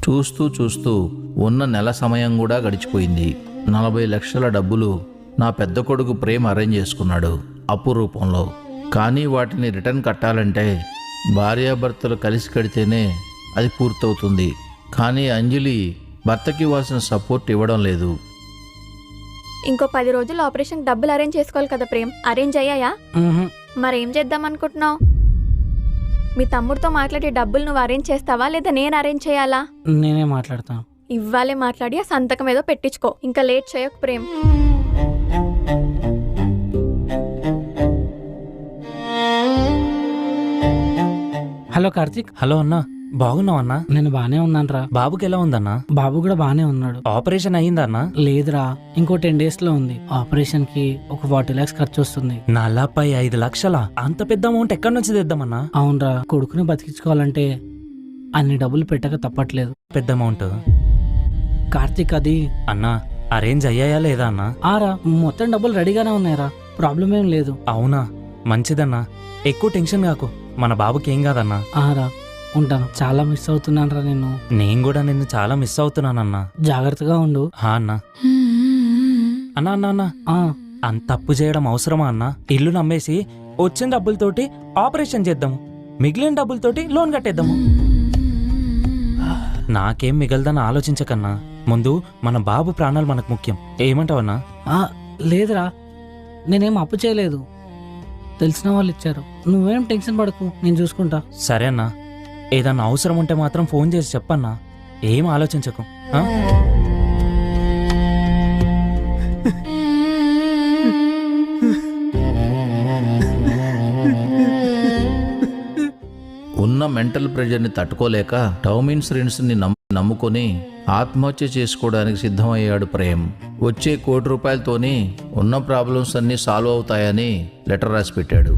చూస్తూ చూస్తూ ఉన్న నెల సమయం కూడా గడిచిపోయింది. 40 లక్షల డబ్బులు నా పెద్ద కొడుకు ప్రేమ్ అరేంజ్ చేసుకున్నాడు అప్పు రూపంలో. కానీ వాటిని రిటర్న్ కట్టాలంటే భార్యాభర్తలు కలిసి కడితేనే అది పూర్తవుతుంది. కానీ అంజలి భర్తకి ఇవ్వాల్సిన సపోర్ట్ ఇవ్వడం లేదు. ఇంకో 10 రోజులు ఆపరేషన్ డబ్బులు అరేంజ్ చేసుకోవాలి కదా ప్రేమ్. అరేంజ్ అయ్యాయా? మరేం చేద్దాం అనుకుంటున్నావు? మీ తమ్ముడితో మాట్లాడి డబ్బులు నువ్వు అరేంజ్ చేస్తావా లేదా నేను అరేంజ్ చేయాలా? నేనే మాట్లాడతాను. ఇవ్వాలే మాట్లాడి ఆ సంతకం ఏదో పెట్టించుకో. ఇంకా లేట్ చేయకు ప్రేమ్. హలో కార్తీక్. హలో అన్నా, బాగున్నావు అన్నా? నేను బానే ఉన్నానురా. బాబుకి ఎలా ఉందన్నా? బాబు కూడా బానే ఉన్నాడు. ఆపరేషన్ అయ్యిందన్నా? లేదురా, ఇంకో 10 days లో ఉంది. ఆపరేషన్ కి ఒక 40 lakhs ఖర్చు వస్తుంది. 45 లక్షలా? అంత పెద్ద అమౌంట్ ఎక్కడి నుంచి తెద్దామన్నా? అవునరా, కొడుకుని బతికించుకోవాలంటే అన్ని డబ్బులు పెట్టక తప్పట్లేదు. పెద్ద అమౌంట్ కార్తీక్, అది అన్నా అరేంజ్ అయ్యాయా లేదా అన్నా? ఆరా, మొత్తం డబ్బులు రెడీగానే ఉన్నాయరా, ప్రాబ్లం ఏం లేదు. అవునా, మంచిదన్నా. ఎక్కువ టెన్షన్ కాకు, మన బాబుకి ఏం కాదన్నా. ఆరా, ఉంటాను. చాలా మిస్ అవుతున్నానరా నిన్ను. నేను కూడా నిన్ను చాలా మిస్ అవుతున్నానన్నా. జాగ్రత్తగా ఉండు. హా అన్నా. అన్నా అన్నా అన్నా, అంత తప్పు చేయడం అవసరమా అన్నా? ఇల్లు నమ్మేసి వచ్చిన డబ్బులతోటి ఆపరేషన్ చేద్దాము, మిగిలిన డబ్బులతోటి లోన్ కట్టేద్దాము. నాకేం మిగలదని ఆలోచించకన్నా, ముందు మన బాబు ప్రాణాలు మనకు ముఖ్యం. ఏమంటావన్నా? లేదురా, నేనేం అప్పు చేయలేదు, తెలిసిన వాళ్ళు ఇచ్చారు. నువ్వేం టెన్షన్ పడకు, నేను చూసుకుంటా. సరే అన్నా, ఏదన్నా అవసరం ఉంటే మాత్రం ఫోన్ చేసి చెప్పన్నా, ఏం ఆలోచించకు. ఉన్న మెంటల్ ప్రెషర్ని తట్టుకోలేక టర్మ్ ఇన్సూరెన్స్ని నమ్ముకొని ఆత్మహత్య చేసుకోవడానికి సిద్ధమయ్యాడు ప్రేమ్. వచ్చే ₹1 కోటితోని ఉన్న ప్రాబ్లమ్స్ అన్నీ సాల్వ్ అవుతాయని లెటర్ రాసి పెట్టాడు.